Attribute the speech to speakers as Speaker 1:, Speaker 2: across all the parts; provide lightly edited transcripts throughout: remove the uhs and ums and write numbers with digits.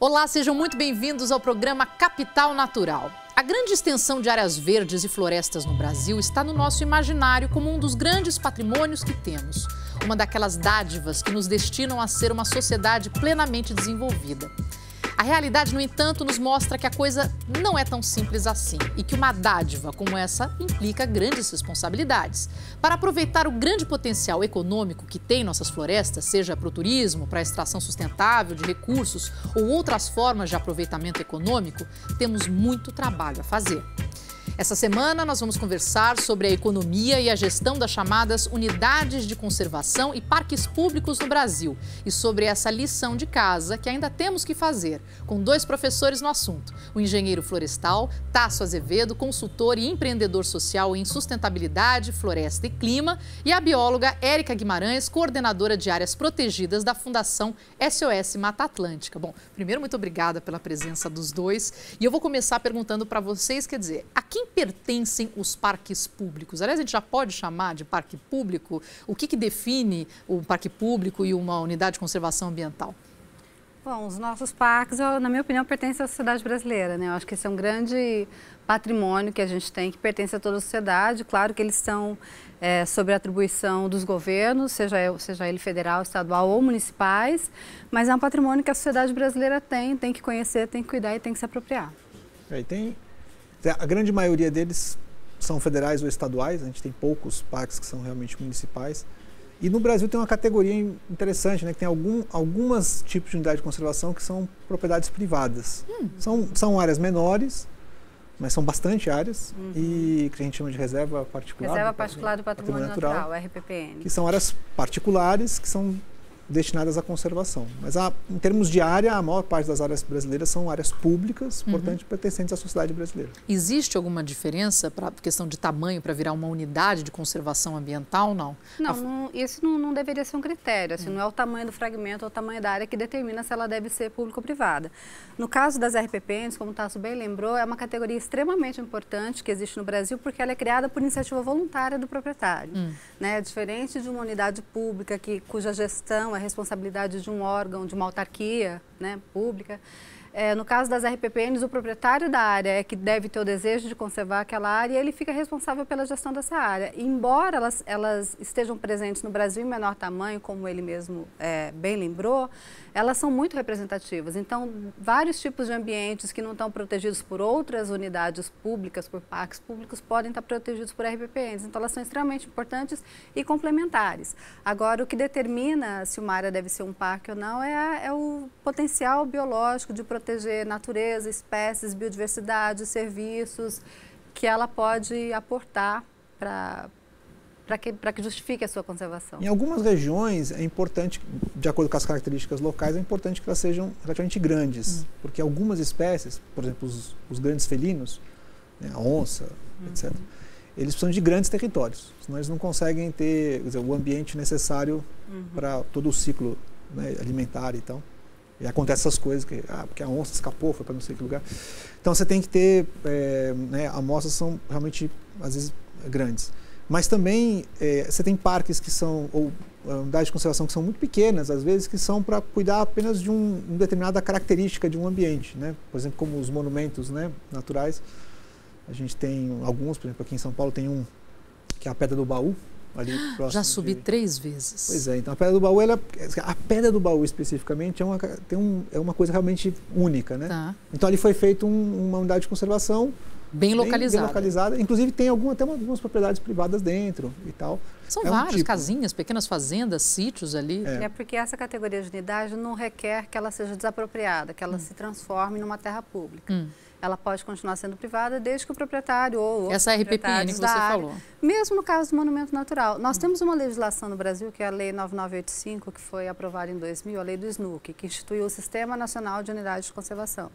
Speaker 1: Olá, sejam muito bem-vindos ao programa Capital Natural. A grande extensão de áreas verdes e florestas no Brasil está no nosso imaginário como um dos grandes patrimônios que temos. Uma daquelas dádivas que nos destinam a ser uma sociedade plenamente desenvolvida. A realidade, no entanto, nos mostra que a coisa não é tão simples assim e que uma dádiva como essa implica grandes responsabilidades. Para aproveitar o grande potencial econômico que tem nossas florestas, seja para o turismo, para a extração sustentável de recursos ou outras formas de aproveitamento econômico, temos muito trabalho a fazer. Essa semana nós vamos conversar sobre a economia e a gestão das chamadas unidades de conservação e parques públicos no Brasil e sobre essa lição de casa que ainda temos que fazer, com dois professores no assunto, o engenheiro florestal Tasso Azevedo, consultor e empreendedor social em sustentabilidade, floresta e clima, e a bióloga Érica Guimarães, coordenadora de áreas protegidas da Fundação SOS Mata Atlântica. Bom, primeiro, muito obrigada pela presença dos dois e eu vou começar perguntando para vocês, quer dizer, a quem pertencem os parques públicos? Aliás, a gente já pode chamar de parque público? O que define o parque público e uma unidade de conservação ambiental?
Speaker 2: Bom, os nossos parques, na minha opinião, pertencem à sociedade brasileira, né? Eu acho que esse é um grande patrimônio que a gente tem, que pertence a toda a sociedade. Claro que eles são sob a atribuição dos governos, seja ele federal, estadual ou municipais, mas é um patrimônio que a sociedade brasileira tem que conhecer, tem que cuidar e tem que se apropriar.
Speaker 3: A grande maioria deles são federais ou estaduais, a gente tem poucos parques que são realmente municipais. E no Brasil tem uma categoria interessante, né, que tem alguns tipos de unidade de conservação que são propriedades privadas. São áreas menores, mas são bastante áreas, e que a gente chama de reserva particular.
Speaker 2: Reserva particular do patrimônio natural, RPPN.
Speaker 3: Que são áreas particulares que são destinadas à conservação. Mas em termos de área, a maior parte das áreas brasileiras são áreas públicas, portanto, pertencentes à sociedade brasileira.
Speaker 1: Existe alguma diferença para questão de tamanho para virar uma unidade de conservação ambiental, não?
Speaker 2: Não, isso não deveria ser um critério. Assim, não é o tamanho do fragmento ou o tamanho da área que determina se ela deve ser pública ou privada. No caso das RPPNs, como o Tasso bem lembrou, é uma categoria extremamente importante que existe no Brasil porque ela é criada por iniciativa voluntária do proprietário. Né? Diferente de uma unidade pública cuja gestão é responsabilidade de um órgão, de uma autarquia, né, pública. No caso das RPPNs, o proprietário da área é que deve ter o desejo de conservar aquela área e ele fica responsável pela gestão dessa área. E, embora elas estejam presentes no Brasil em menor tamanho, como ele mesmo bem lembrou, elas são muito representativas. Então, vários tipos de ambientes que não estão protegidos por outras unidades públicas, por parques públicos, podem estar protegidos por RPPNs. Então, elas são extremamente importantes e complementares. Agora, o que determina se uma área deve ser um parque ou não é o potencial biológico de proteger natureza, espécies, biodiversidade, serviços que ela pode aportar para que justifique a sua conservação.
Speaker 3: Em algumas regiões é importante, de acordo com as características locais, é importante que elas sejam relativamente grandes, porque algumas espécies, por exemplo, os grandes felinos, né, a onça, etc., eles precisam de grandes territórios, senão eles não conseguem ter, quer dizer, o ambiente necessário para todo o ciclo, né, alimentar e tal. E acontece essas coisas, porque a onça escapou, foi para não sei que lugar. Então você tem que ter, né, amostras são realmente, às vezes, grandes. Mas também você tem parques que são, ou unidades de conservação que são muito pequenas, às vezes, que são para cuidar apenas de uma determinada característica de um ambiente, né? Por exemplo, como os monumentos, né, naturais. A gente tem alguns, por exemplo, aqui em São Paulo tem um, que é a Pedra do Baú. Ali
Speaker 1: já subi 3 vezes.
Speaker 3: Pois é, então a Pedra do Baú, a Pedra do Baú especificamente é uma coisa realmente única, né?
Speaker 1: Tá.
Speaker 3: Então ali foi feita uma unidade de conservação
Speaker 1: bem localizada.
Speaker 3: Inclusive tem até algumas propriedades privadas dentro e tal.
Speaker 1: São várias casinhas, pequenas fazendas, sítios ali.
Speaker 2: É porque essa categoria de unidade não requer que ela seja desapropriada, que ela se transforme numa terra pública. Ela pode continuar sendo privada desde que o proprietário ou
Speaker 1: essa RPPN que você falou.
Speaker 2: Mesmo no caso do monumento natural. Nós temos uma legislação no Brasil, que é a Lei 9985, que foi aprovada em 2000, a Lei do SNUC, que instituiu o Sistema Nacional de Unidades de Conservação.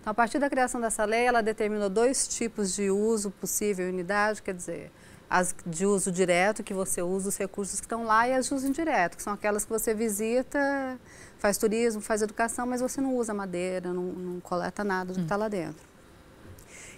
Speaker 2: Então, a partir da criação dessa lei, ela determinou 2 tipos de uso possível em unidade, quer dizer, as de uso direto, que você usa os recursos que estão lá, e as de uso indireto, que são aquelas que você visita, faz turismo, faz educação, mas você não usa madeira, não coleta nada do que está lá dentro.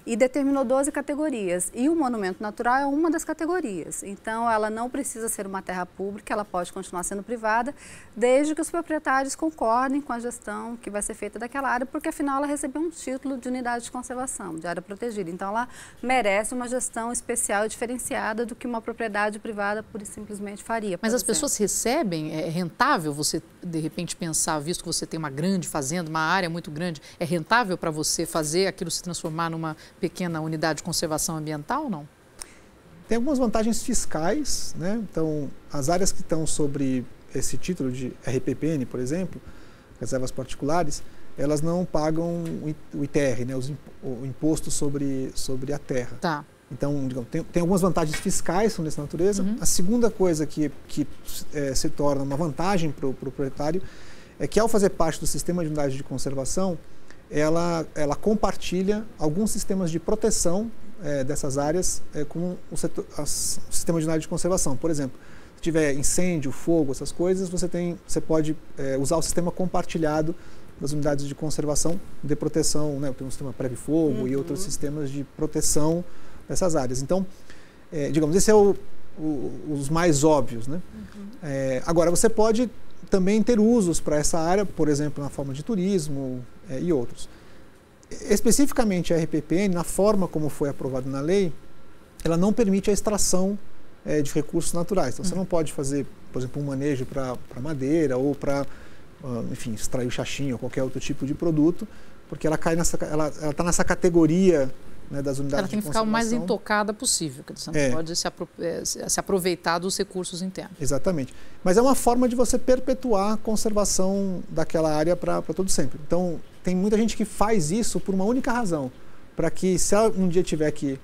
Speaker 2: e determinou 12 categorias. E o monumento natural é uma das categorias. Então, ela não precisa ser uma terra pública, ela pode continuar sendo privada, desde que os proprietários concordem com a gestão que vai ser feita daquela área, porque afinal ela recebeu um título de unidade de conservação, de área protegida. Então, ela merece uma gestão especial e diferenciada do que uma propriedade privada pura e simplesmente faria.
Speaker 1: Mas as pessoas recebem? É rentável você, de repente, pensar, visto que você tem uma grande fazenda, uma área muito grande, é rentável para você fazer aquilo se transformar numa pequena unidade de conservação ambiental ou não?
Speaker 3: Tem algumas vantagens fiscais, né? Então, as áreas que estão sobre esse título de RPPN, por exemplo, reservas particulares, elas não pagam o ITR, né? O imposto sobre a terra.
Speaker 1: Tá.
Speaker 3: Então, digamos, tem algumas vantagens fiscais dessa natureza. A segunda coisa que se torna uma vantagem para o proprietário é que, ao fazer parte do sistema de unidade de conservação, ela compartilha alguns sistemas de proteção dessas áreas com o sistema de unidade de conservação. Por exemplo, se tiver incêndio, fogo, essas coisas, você pode usar o sistema compartilhado das unidades de conservação de proteção, né? Tem um sistema pré-fogo e outros sistemas de proteção dessas áreas. Então, digamos, esse é os mais óbvios, né? Agora, você pode também ter usos para essa área, por exemplo, na forma de turismo e outros. Especificamente a RPPN, na forma como foi aprovada na lei, ela não permite a extração de recursos naturais. Então, você não pode fazer, por exemplo, um manejo para madeira ou para, enfim, extrair o xaxim ou qualquer outro tipo de produto, porque ela está nessa categoria, né, das unidades
Speaker 1: ela tem que ficar o mais intocada possível, você não pode se aproveitar dos recursos internos.
Speaker 3: Exatamente. Mas é uma forma de você perpetuar a conservação daquela área para todo sempre. Então, tem muita gente que faz isso por uma única razão, para que, se ela um dia tiver que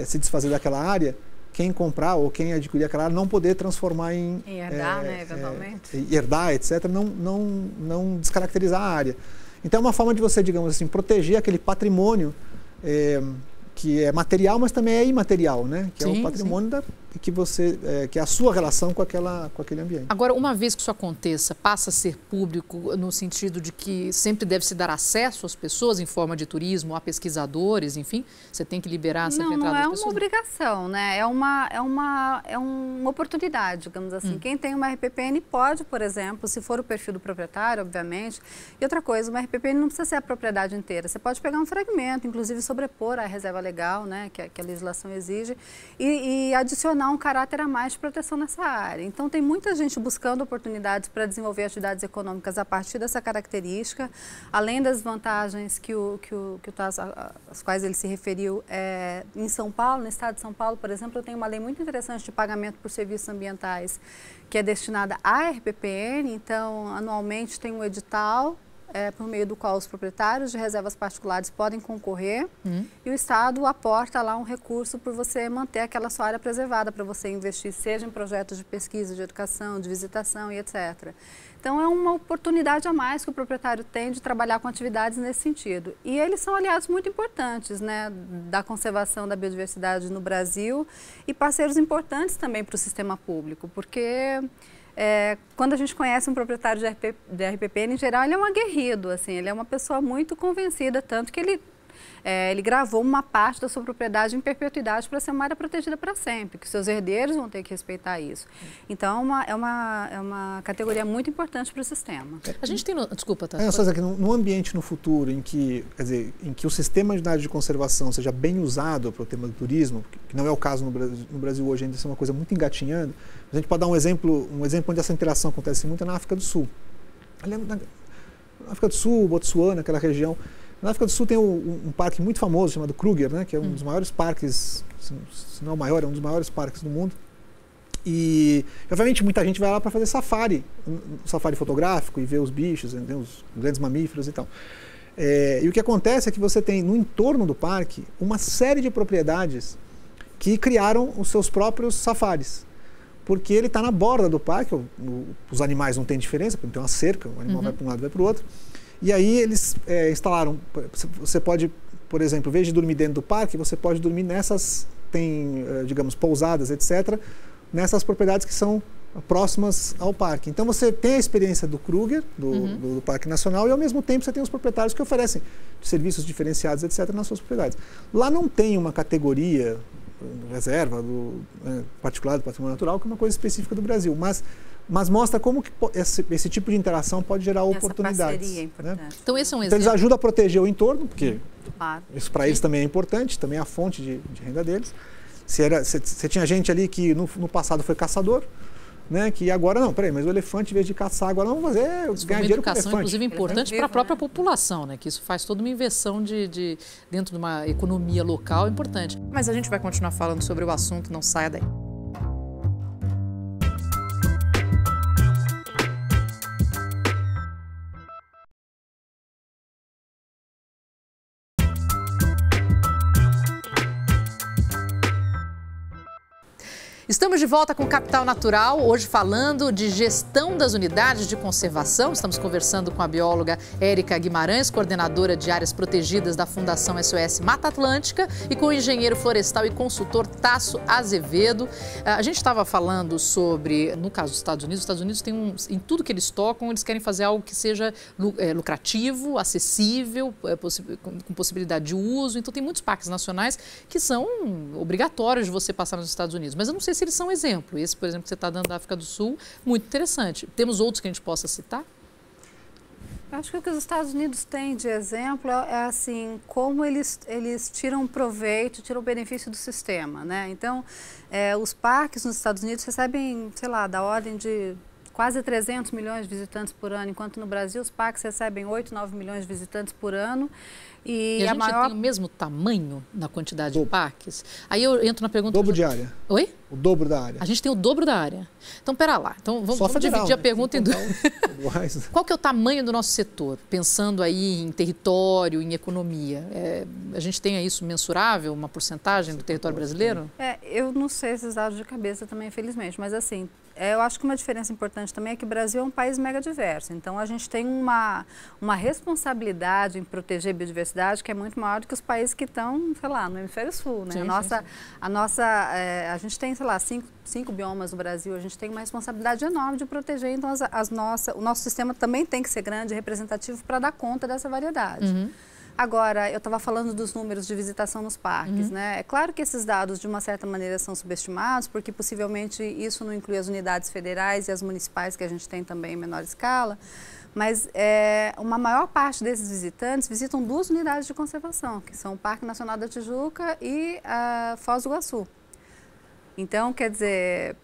Speaker 3: se desfazer daquela área, quem comprar ou quem adquirir aquela área não poder transformar em
Speaker 2: herdar, né, eventualmente.
Speaker 3: Herdar, etc., não descaracterizar a área. Então, é uma forma de você, digamos assim, proteger aquele patrimônio que é material, mas também é imaterial, né? Que é o patrimônio que é a sua relação com aquele ambiente.
Speaker 1: Agora, uma vez que isso aconteça, passa a ser público no sentido de que sempre deve se dar acesso às pessoas em forma de turismo, a pesquisadores, enfim? Você tem que liberar sempre a entrada das pessoas?
Speaker 2: Não é uma obrigação, né? É uma oportunidade, digamos assim. Quem tem uma RPPN pode, por exemplo, se for o perfil do proprietário, obviamente. E outra coisa, uma RPPN não precisa ser a propriedade inteira. Você pode pegar um fragmento, inclusive sobrepor a reserva legal, né, que a legislação exige, e adicionar um caráter a mais de proteção nessa área. Então, tem muita gente buscando oportunidades para desenvolver atividades econômicas a partir dessa característica, além das vantagens às quais ele se referiu. Em São Paulo, no estado de São Paulo, por exemplo, eu tenho uma lei muito interessante de pagamento por serviços ambientais que é destinada à RPPN. Então, anualmente tem um edital por meio do qual os proprietários de reservas particulares podem concorrer e o Estado aporta lá um recurso por você manter aquela sua área preservada, para você investir, seja em projetos de pesquisa, de educação, de visitação e etc. Então, é uma oportunidade a mais que o proprietário tem de trabalhar com atividades nesse sentido. E eles são aliados muito importantes, né, da conservação da biodiversidade no Brasil e parceiros importantes também para o sistema público, porque quando a gente conhece um proprietário de RPPN, em geral, ele é um aguerrido, assim, ele é uma pessoa muito convencida, tanto que ele gravou uma parte da sua propriedade em perpetuidade para ser uma área protegida para sempre, que seus herdeiros vão ter que respeitar isso. Então, é uma categoria muito importante para o sistema.
Speaker 1: A gente tem... Desculpa, tá?
Speaker 3: Só dizer que num ambiente no futuro em que, em que o sistema de unidade de conservação seja bem usado para o tema do turismo, que não é o caso no Brasil hoje, ainda é uma coisa muito engatinhando, a gente pode dar um exemplo onde essa interação acontece muito na África do Sul. Na África do Sul, Botsuana, aquela região. Na África do Sul tem um parque muito famoso chamado Kruger, né, que é um dos maiores parques, se não é o maior, é um dos maiores parques do mundo. E, obviamente, muita gente vai lá para fazer safari, safari fotográfico e ver os bichos, tem os grandes mamíferos e tal. E o que acontece é que você tem, no entorno do parque, uma série de propriedades que criaram os seus próprios safaris. Porque ele está na borda do parque, os animais não têm diferença, porque tem uma cerca, o animal vai para um lado e vai para o outro. E aí eles instalaram, você pode, por exemplo, em vez de dormir dentro do parque, você pode dormir nessas, digamos, pousadas, etc., nessas propriedades que são próximas ao parque. Então você tem a experiência do Kruger, do Parque Nacional, e ao mesmo tempo você tem os proprietários que oferecem serviços diferenciados, etc., nas suas propriedades. Lá não tem uma categoria, reserva, particular do patrimônio natural, que é uma coisa específica do Brasil, mas mostra como que esse tipo de interação pode gerar oportunidades. Essa parceria é importante. Né?
Speaker 1: Então esse é um exemplo.
Speaker 3: Então eles ajudam a proteger o entorno, porque isso para eles também é importante, também é a fonte de renda deles. Você tinha gente ali que no passado foi caçador, né, que agora não, peraí, mas o elefante, em vez de caçar, agora não vamos fazer ganhar dinheiro com o elefante.
Speaker 1: Inclusive, importante para a própria população, né, que isso faz toda uma inversão dentro de uma economia local importante. Mas a gente vai continuar falando sobre o assunto, não saia daí. Estamos de volta com Capital Natural, hoje falando de gestão das unidades de conservação. Estamos conversando com a bióloga Érica Guimarães, coordenadora de áreas protegidas da Fundação SOS Mata Atlântica, e com o engenheiro florestal e consultor Tasso Azevedo. A gente estava falando sobre, no caso dos Estados Unidos tem em tudo que eles tocam, eles querem fazer algo que seja lucrativo, acessível, com possibilidade de uso. Então tem muitos parques nacionais que são obrigatórios de você passar nos Estados Unidos, mas eu não sei se eles são exemplo. Esse, por exemplo, que você está dando da África do Sul, muito interessante. Temos outros que a gente possa citar?
Speaker 2: Acho que o que os Estados Unidos têm de exemplo é assim, como eles tiram proveito, tiram benefício do sistema, né? Então, os parques nos Estados Unidos recebem, sei lá, da ordem de quase 300 milhões de visitantes por ano, enquanto no Brasil os parques recebem 8, 9 milhões de visitantes por ano.
Speaker 1: E a gente tem o mesmo tamanho na quantidade de parques? Aí eu entro na pergunta...
Speaker 3: Dobro de área.
Speaker 1: Oi?
Speaker 3: O dobro da área.
Speaker 1: A gente tem o dobro da área. Então, pera lá. Então, vamos dividir a pergunta em duas. Qual que é o tamanho do nosso setor? Pensando aí em território, em economia. A gente tem isso mensurável, uma porcentagem do território brasileiro?
Speaker 2: Eu não sei esses dados de cabeça também, infelizmente. Mas, assim, eu acho que uma diferença importante também é que o Brasil é um país mega diverso. Então, a gente tem uma responsabilidade em proteger a biodiversidade que é muito maior do que os países que estão, sei lá, no hemisfério sul, né? Sim, a gente tem, sei lá, cinco biomas no Brasil, a gente tem uma responsabilidade enorme de proteger, então o nosso sistema também tem que ser grande e representativo para dar conta dessa variedade. Uhum. Agora, eu estava falando dos números de visitação nos parques, né? É claro que esses dados, de uma certa maneira, são subestimados, porque possivelmente isso não inclui as unidades federais e as municipais que a gente tem também em menor escala, mas uma maior parte desses visitantes visitam 2 unidades de conservação, que são o Parque Nacional da Tijuca e a Foz do Iguaçu. Então, quer dizer,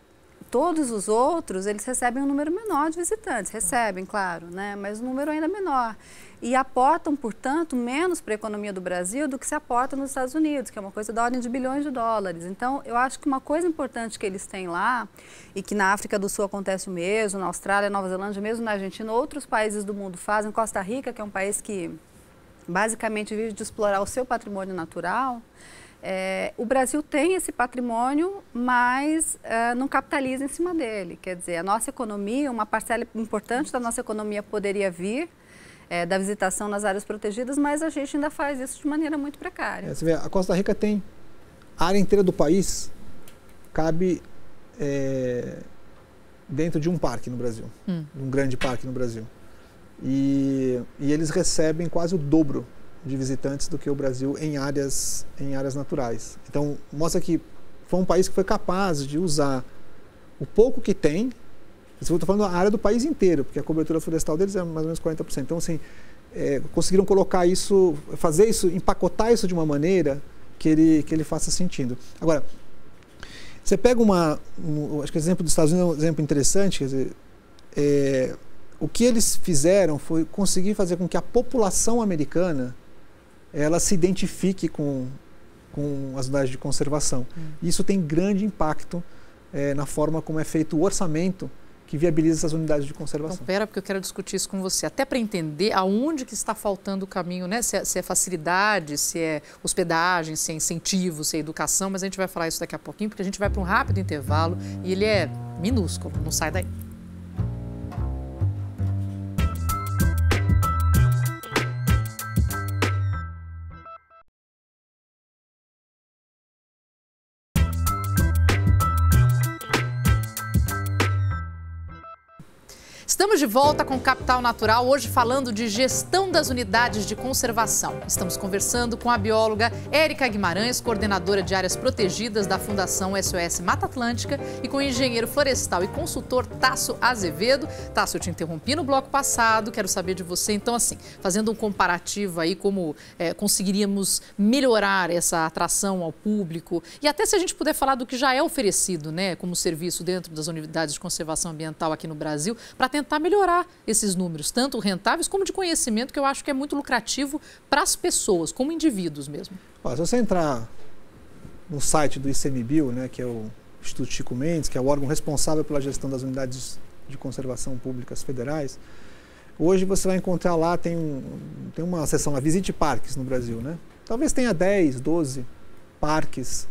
Speaker 2: todos os outros, eles recebem um número menor de visitantes, recebem, claro, né? Mas um número ainda menor. E aportam, portanto, menos para a economia do Brasil do que se aporta nos Estados Unidos, que é uma coisa da ordem de bilhões de dólares. Então, eu acho que uma coisa importante que eles têm lá, e que na África do Sul acontece o mesmo, na Austrália, Nova Zelândia, mesmo na Argentina, outros países do mundo fazem, Costa Rica, que é um país que basicamente vive de explorar o seu patrimônio natural, o Brasil tem esse patrimônio, mas não capitaliza em cima dele. Quer dizer, a nossa economia, uma parcela importante da nossa economia poderia vir da visitação nas áreas protegidas, mas a gente ainda faz isso de maneira muito precária.
Speaker 3: Você vê, a Costa Rica tem a área inteira do país, cabe dentro de um parque no Brasil, um grande parque no Brasil. E eles recebem quase o dobro de visitantes do que o Brasil em áreas naturais. Então, mostra que foi um país que foi capaz de usar o pouco que tem. Eu estou falando da área do país inteiro, porque a cobertura florestal deles é mais ou menos 40%. Então, assim, conseguiram colocar isso, fazer isso, empacotar isso de uma maneira que ele faça sentido. Agora, você pega acho que o exemplo dos Estados Unidos é um exemplo interessante, quer dizer, o que eles fizeram foi conseguir fazer com que a população americana ela se identifique com as unidades de conservação. Isso tem grande impacto na forma como é feito o orçamento que viabiliza essas unidades de conservação.
Speaker 1: Então, pera, porque eu quero discutir isso com você, até para entender aonde que está faltando o caminho, né? Se é facilidade, se é hospedagem, se é incentivo, se é educação, mas a gente vai falar isso daqui a pouquinho, porque a gente vai para um rápido intervalo e ele é minúsculo, não sai daí. Estamos de volta com Capital Natural, hoje falando de gestão das unidades de conservação. Estamos conversando com a bióloga Érica Guimarães, coordenadora de áreas protegidas da Fundação SOS Mata Atlântica, e com o engenheiro florestal e consultor Tasso Azevedo. Tasso, eu te interrompi no bloco passado, quero saber de você. Então, assim, fazendo um comparativo aí, como conseguiríamos melhorar essa atração ao público e até se a gente puder falar do que já é oferecido, né, como serviço dentro das unidades de conservação ambiental aqui no Brasil, para tentar melhorar esses números, tanto rentáveis como de conhecimento, que eu acho que é muito lucrativo para as pessoas, como indivíduos mesmo.
Speaker 3: Se você entrar no site do ICMBio, né, que é o Instituto Chico Mendes, que é o órgão responsável pela gestão das unidades de conservação públicas federais, hoje você vai encontrar lá, tem uma seção lá, Visite Parques no Brasil, né? Talvez tenha 10, 12 parques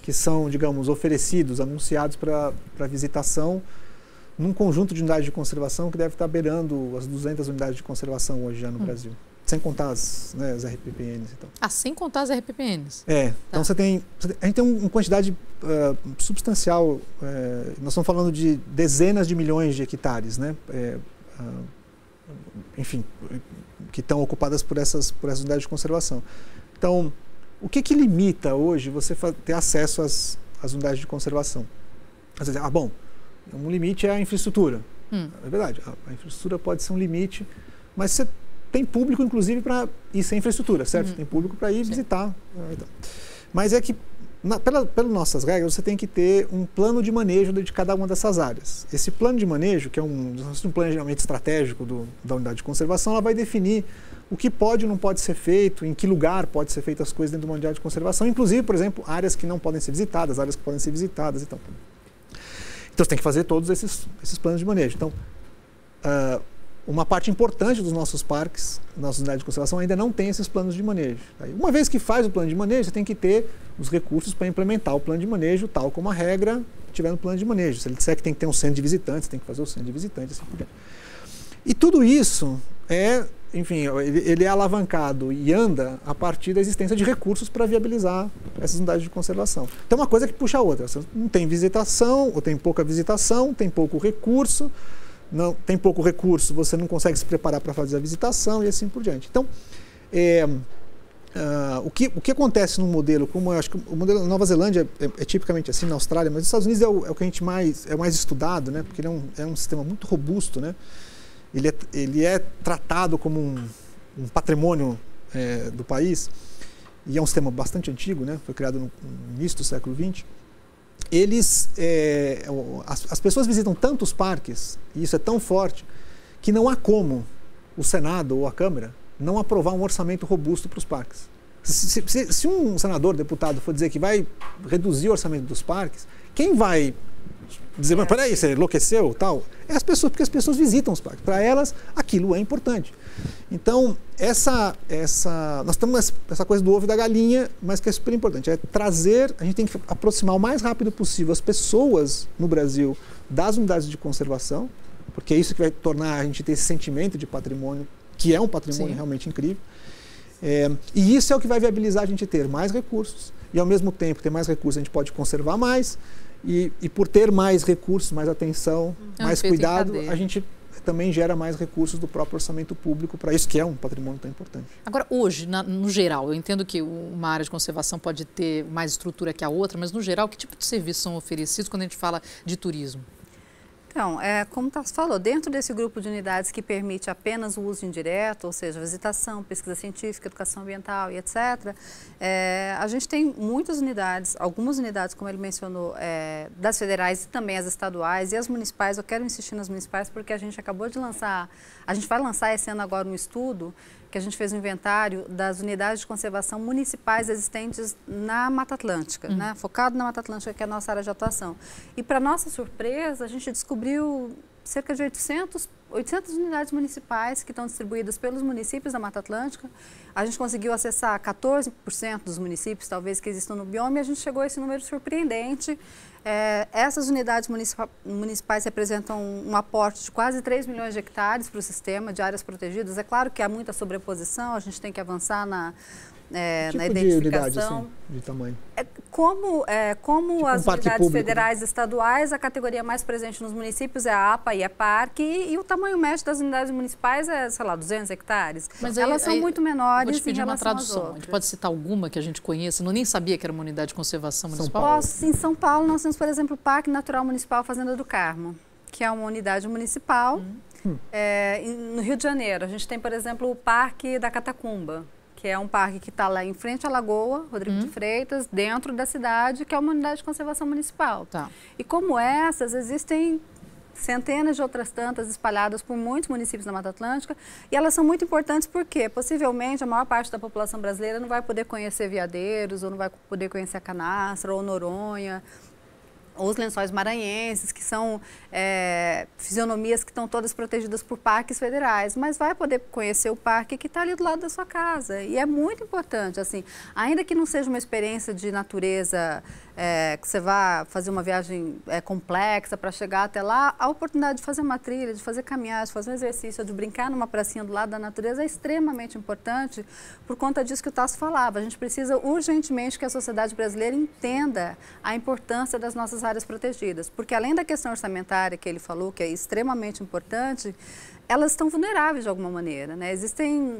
Speaker 3: que são, digamos, oferecidos, anunciados para visitação, num conjunto de unidades de conservação que deve estar beirando as 200 unidades de conservação hoje já no Brasil. Sem contar as RPPNs e tal.
Speaker 1: Sem contar as RPPNs?
Speaker 3: Então a gente tem uma quantidade substancial, nós estamos falando de dezenas de milhões de hectares, né? Enfim, que estão ocupadas por essas unidades de conservação. Então, o que limita hoje você ter acesso às unidades de conservação? Você diz, bom, um limite é a infraestrutura. É verdade, a infraestrutura pode ser um limite, mas você tem público, inclusive, para ir sem infraestrutura, certo? Tem público para ir visitar. Mas é que, pelas nossas regras, você tem que ter um plano de manejo de cada uma dessas áreas. Esse plano de manejo, que é um planejamento estratégico da unidade de conservação, ela vai definir o que pode ou não pode ser feito, em que lugar pode ser feito as coisas dentro de uma unidade de conservação, inclusive, por exemplo, áreas que não podem ser visitadas, áreas que podem ser visitadas e tal. Então, você tem que fazer todos esses planos de manejo. Então, uma parte importante dos nossos parques, nossas unidades de conservação, ainda não tem esses planos de manejo. Uma vez que faz o plano de manejo, você tem que ter os recursos para implementar o plano de manejo, tal como a regra tiver no plano de manejo. Se ele disser que tem que ter um centro de visitantes, tem que fazer o centro de visitantes, assim por diante. E tudo isso enfim, ele é alavancado e anda a partir da existência de recursos para viabilizar essas unidades de conservação. Então, uma coisa que puxa a outra. Você não tem visitação, ou tem pouca visitação, tem pouco recurso. Não tem pouco recurso, você não consegue se preparar para fazer a visitação e assim por diante. Então, o que acontece no modelo, como eu acho que o modelo da Nova Zelândia é tipicamente assim, na Austrália, mas nos Estados Unidos é o que a gente mais estudado, né? Porque ele é um sistema muito robusto, né? Ele é tratado como um patrimônio do país, e é um sistema bastante antigo, né? Foi criado no início do século XX. As pessoas visitam tantos parques, e isso é tão forte, que não há como o Senado ou a Câmara não aprovar um orçamento robusto para os parques. Se um senador, deputado, for dizer que vai reduzir o orçamento dos parques, quem vai dizer, mas peraí, você enlouqueceu, tal? É as pessoas, porque as pessoas visitam os parques. Para elas, aquilo é importante. Então, nós temos essa coisa do ovo e da galinha, mas que é super importante. A gente tem que aproximar o mais rápido possível as pessoas no Brasil das unidades de conservação, porque é isso que vai tornar a gente ter esse sentimento de patrimônio, que é um patrimônio realmente incrível. E isso é o que vai viabilizar a gente ter mais recursos, e ao mesmo tempo ter mais recursos a gente pode conservar mais, e por ter mais recursos, mais atenção, mais cuidado, a gente também gera mais recursos do próprio orçamento público para isso, que é um patrimônio tão importante.
Speaker 1: Agora, hoje, no geral, eu entendo que uma área de conservação pode ter mais estrutura que a outra, mas no geral, que tipo de serviços são oferecidos quando a gente fala de turismo?
Speaker 2: Então, como o Tasso falou, dentro desse grupo de unidades que permite apenas o uso indireto, ou seja, visitação, pesquisa científica, educação ambiental e etc., a gente tem muitas unidades, algumas unidades, como ele mencionou, das federais e também as estaduais e as municipais. Eu quero insistir nas municipais porque a gente acabou de lançar, a gente vai lançar esse ano agora um estudo que a gente fez um inventário das unidades de conservação municipais existentes na Mata Atlântica, né? Focado na Mata Atlântica, que é a nossa área de atuação. E, para nossa surpresa, a gente descobriu cerca de 800 unidades municipais que estão distribuídas pelos municípios da Mata Atlântica. A gente conseguiu acessar 14% dos municípios, talvez, que existam no bioma, e a gente chegou a esse número surpreendente. Essas unidades municipais representam um aporte de quase 3 milhões de hectares para o sistema de áreas protegidas. É claro que há muita sobreposição, a gente tem que avançar na identificação.
Speaker 3: De unidade, assim, de tamanho?
Speaker 2: Como
Speaker 3: tipo
Speaker 2: as unidades
Speaker 3: público,
Speaker 2: federais e estaduais, a categoria mais presente nos municípios é a APA e a parque, e o tamanho médio das unidades municipais é, sei lá, 200 hectares. Mas elas são muito menores.
Speaker 1: Vou te pedir uma tradução.
Speaker 2: A
Speaker 1: gente pode citar alguma que a gente conheça? Eu nem sabia que era uma unidade de conservação municipal.
Speaker 2: Em São Paulo, nós temos, por exemplo, o Parque Natural Municipal Fazenda do Carmo, que é uma unidade municipal. No Rio de Janeiro, a gente tem, por exemplo, o Parque da Catacumba, que é um parque que está lá em frente à Lagoa, Rodrigo de Freitas, dentro da cidade, que é uma unidade de conservação municipal.
Speaker 1: Tá.
Speaker 2: E como essas, existem centenas de outras tantas espalhadas por muitos municípios da Mata Atlântica, e elas são muito importantes porque, possivelmente, a maior parte da população brasileira não vai poder conhecer Veadeiros, ou não vai poder conhecer a Canastra, ou Noronha, ou os Lençóis Maranhenses, que são fisionomias que estão todas protegidas por parques federais, mas vai poder conhecer o parque que está ali do lado da sua casa. E é muito importante, assim, ainda que não seja uma experiência de natureza, que você vá fazer uma viagem complexa para chegar até lá, a oportunidade de fazer uma trilha, de fazer caminhada, de fazer um exercício, de brincar numa pracinha do lado da natureza é extremamente importante por conta disso que o Tasso falava. A gente precisa urgentemente que a sociedade brasileira entenda a importância das nossas áreas protegidas, porque além da questão orçamentária que ele falou, que é extremamente importante, elas estão vulneráveis de alguma maneira, né? Existem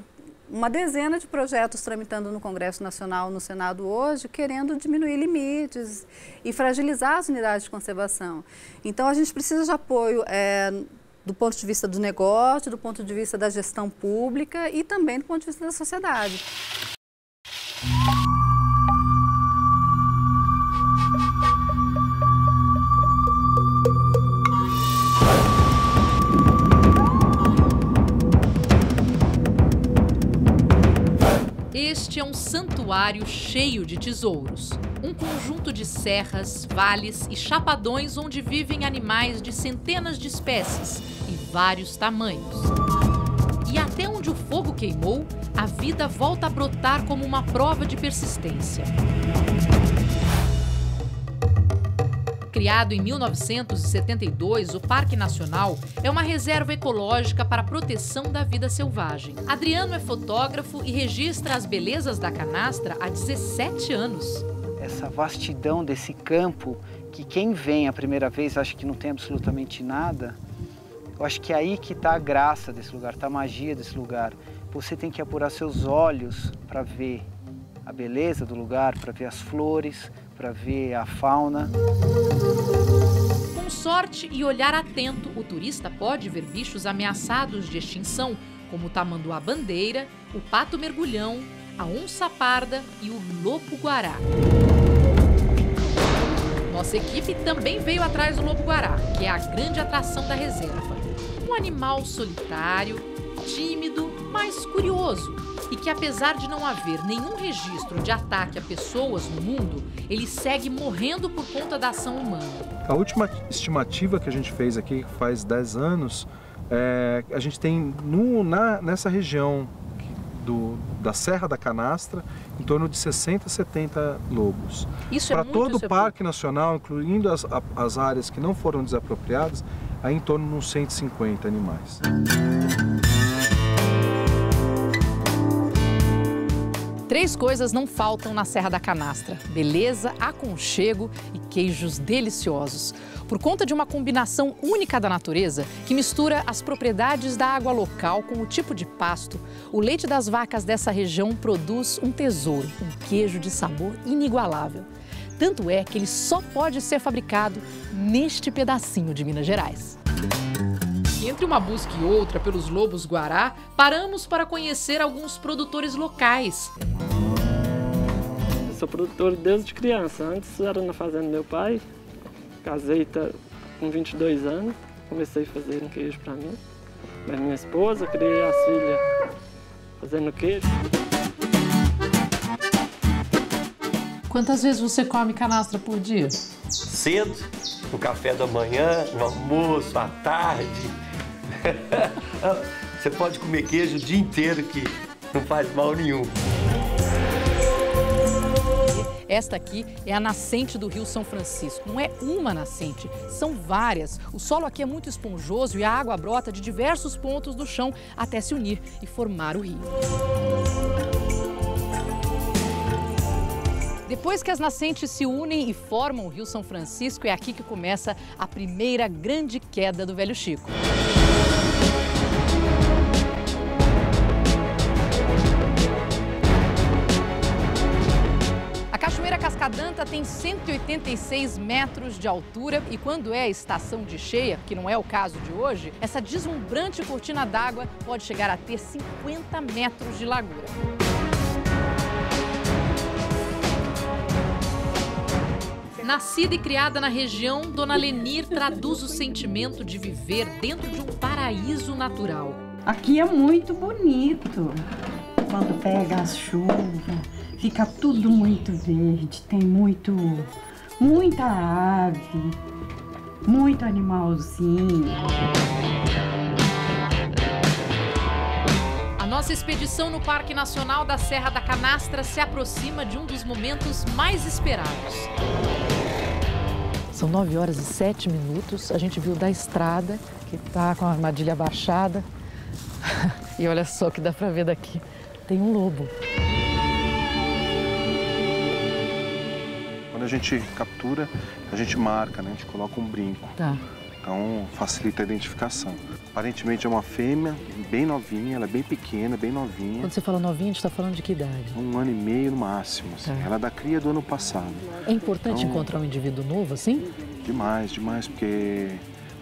Speaker 2: uma dezena de projetos tramitando no Congresso Nacional, no Senado hoje, querendo diminuir limites e fragilizar as unidades de conservação. Então, a gente precisa de apoio do ponto de vista do negócio, do ponto de vista da gestão pública e também do ponto de vista da sociedade.
Speaker 1: Este é um santuário cheio de tesouros. Um conjunto de serras, vales e chapadões onde vivem animais de centenas de espécies e vários tamanhos. E até onde o fogo queimou, a vida volta a brotar como uma prova de persistência. Criado em 1972, o Parque Nacional é uma reserva ecológica para a proteção da vida selvagem. Adriano é fotógrafo e registra as belezas da Canastra há 17 anos.
Speaker 4: Essa vastidão desse campo, que quem vem a primeira vez acha que não tem absolutamente nada, eu acho que é aí que está a graça desse lugar, está a magia desse lugar. Você tem que apurar seus olhos para ver a beleza do lugar, para ver as flores, para ver a fauna.
Speaker 1: Com sorte e olhar atento, o turista pode ver bichos ameaçados de extinção, como o tamanduá-bandeira, o pato-mergulhão, a onça-parda e o lobo-guará. Nossa equipe também veio atrás do lobo-guará, que é a grande atração da reserva. Um animal solitário, tímido, mas curioso, e que apesar de não haver nenhum registro de ataque a pessoas no mundo, ele segue morrendo por conta da ação humana.
Speaker 5: A última estimativa que a gente fez aqui, faz 10 anos, a gente tem nessa região da Serra da Canastra, em torno de 60, 70 lobos.
Speaker 1: Isso
Speaker 5: para
Speaker 1: muito,
Speaker 5: todo o Parque Nacional, incluindo as áreas que não foram desapropriadas, há em torno de uns 150 animais.
Speaker 1: Três coisas não faltam na Serra da Canastra: beleza, aconchego e queijos deliciosos. Por conta de uma combinação única da natureza, que mistura as propriedades da água local com o tipo de pasto, o leite das vacas dessa região produz um tesouro, um queijo de sabor inigualável. Tanto é que ele só pode ser fabricado neste pedacinho de Minas Gerais. Entre uma busca e outra pelos lobos-guará, paramos para conhecer alguns produtores locais.
Speaker 6: Eu sou produtor desde criança. Antes era na fazenda do meu pai. Casei com 22 anos. Comecei a fazer um queijo para mim. Mas minha esposa, criei as filhas fazendo queijo.
Speaker 1: Quantas vezes você come canastra por dia?
Speaker 7: Cedo, no café da manhã, no almoço, à tarde. Você pode comer queijo o dia inteiro que não faz mal nenhum.
Speaker 1: Esta aqui é a nascente do Rio São Francisco. Não é uma nascente, são várias. O solo aqui é muito esponjoso e a água brota de diversos pontos do chão até se unir e formar o rio. Depois que as nascentes se unem e formam o Rio São Francisco, é aqui que começa a primeira grande queda do Velho Chico. A Cachoeira Cascadanta tem 186 metros de altura e quando é a estação de cheia, que não é o caso de hoje, essa deslumbrante cortina d'água pode chegar a ter 50 metros de largura. Nascida e criada na região, Dona Lenir traduz o sentimento de viver dentro de um paraíso natural.
Speaker 8: Aqui é muito bonito. Quando pega as chuvas, fica tudo muito verde, tem muita ave, muito animalzinho.
Speaker 1: A nossa expedição no Parque Nacional da Serra da Canastra se aproxima de um dos momentos mais esperados. São 9 horas e 7 minutos, a gente viu da estrada, que está com a armadilha abaixada. E olha só o que dá para ver daqui, tem um lobo.
Speaker 5: Quando a gente captura, a gente marca, né? A gente coloca um brinco.
Speaker 1: Tá.
Speaker 5: Então facilita a identificação. Aparentemente é uma fêmea, bem novinha, ela é bem pequena, bem novinha.
Speaker 1: Quando você fala novinha, a gente está falando de que idade?
Speaker 5: 1 ano e meio no máximo. Assim.
Speaker 1: Tá.
Speaker 5: Ela é da cria do ano passado.
Speaker 1: É importante encontrar um indivíduo novo, assim?
Speaker 5: Demais, porque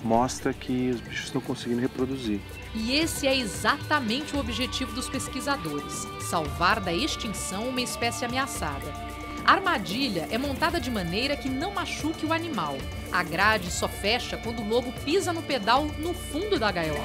Speaker 5: mostra que os bichos estão conseguindo reproduzir.
Speaker 1: E esse é exatamente o objetivo dos pesquisadores: salvar da extinção uma espécie ameaçada. A armadilha é montada de maneira que não machuque o animal. A grade só fecha quando o lobo pisa no pedal no fundo da gaiola.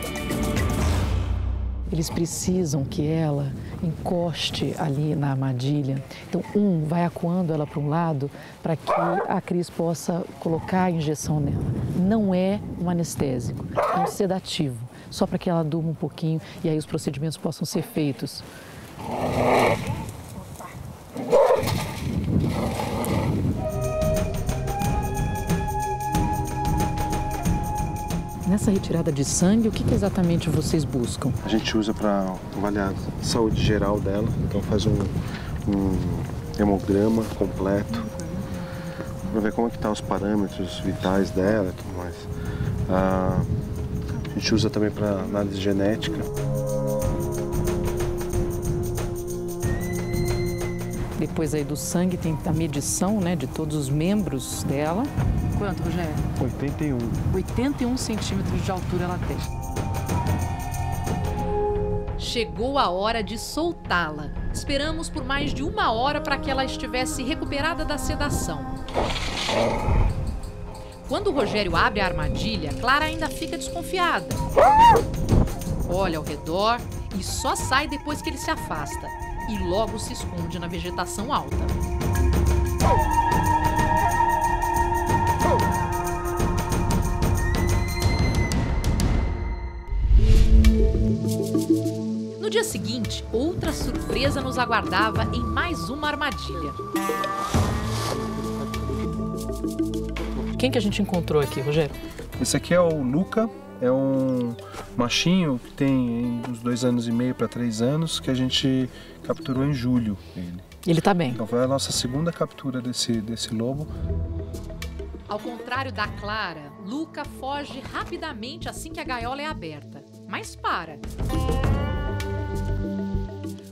Speaker 1: Eles precisam que ela encoste ali na armadilha. Então, vai acuando ela para um lado para que a Cris possa colocar a injeção nela. Não é um anestésico, é um sedativo, só para que ela durma um pouquinho e aí os procedimentos possam ser feitos. Nessa retirada de sangue, o que exatamente vocês buscam?
Speaker 5: A gente usa para avaliar a saúde geral dela, então faz um hemograma completo, para ver como é que estão os parâmetros vitais dela e tudo mais. A gente usa também para análise genética.
Speaker 1: Depois aí do sangue tem a medição, né, de todos os membros dela. Quanto, Rogério?
Speaker 5: 81.
Speaker 1: 81 centímetros de altura ela tem. Chegou a hora de soltá-la. Esperamos por mais de 1 hora para que ela estivesse recuperada da sedação. Quando o Rogério abre a armadilha, Clara ainda fica desconfiada. Olha ao redor e só sai depois que ele se afasta. E logo se esconde na vegetação alta. No dia seguinte, outra surpresa nos aguardava em mais uma armadilha. Quem que a gente encontrou aqui, Rogério?
Speaker 5: Esse aqui é o Luca, é um machinho que tem uns 2 anos e meio para 3 anos, que a gente capturou em julho ele.
Speaker 1: Ele tá bem.
Speaker 5: Então foi a nossa segunda captura desse lobo.
Speaker 1: Ao contrário da Clara, Luca foge rapidamente assim que a gaiola é aberta. Mas para.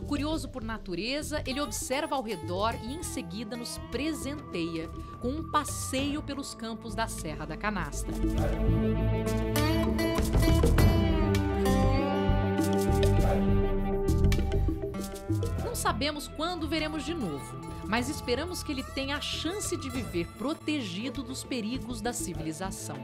Speaker 1: Curioso por natureza, ele observa ao redor e em seguida nos presenteia com um passeio pelos campos da Serra da Canastra. Não sabemos quando veremos de novo, mas esperamos que ele tenha a chance de viver protegido dos perigos da civilização.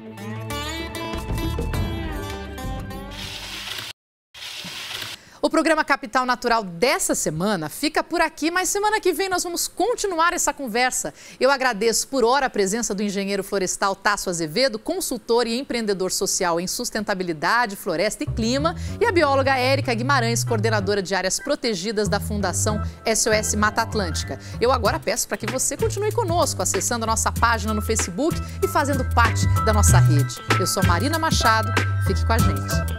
Speaker 1: O programa Capital Natural dessa semana fica por aqui, mas semana que vem nós vamos continuar essa conversa. Eu agradeço por hora a presença do engenheiro florestal Tasso Azevedo, consultor e empreendedor social em sustentabilidade, floresta e clima, e a bióloga Érica Guimarães, coordenadora de áreas protegidas da Fundação SOS Mata Atlântica. Eu agora peço para que você continue conosco, acessando a nossa página no Facebook e fazendo parte da nossa rede. Eu sou Marina Machado, fique com a gente.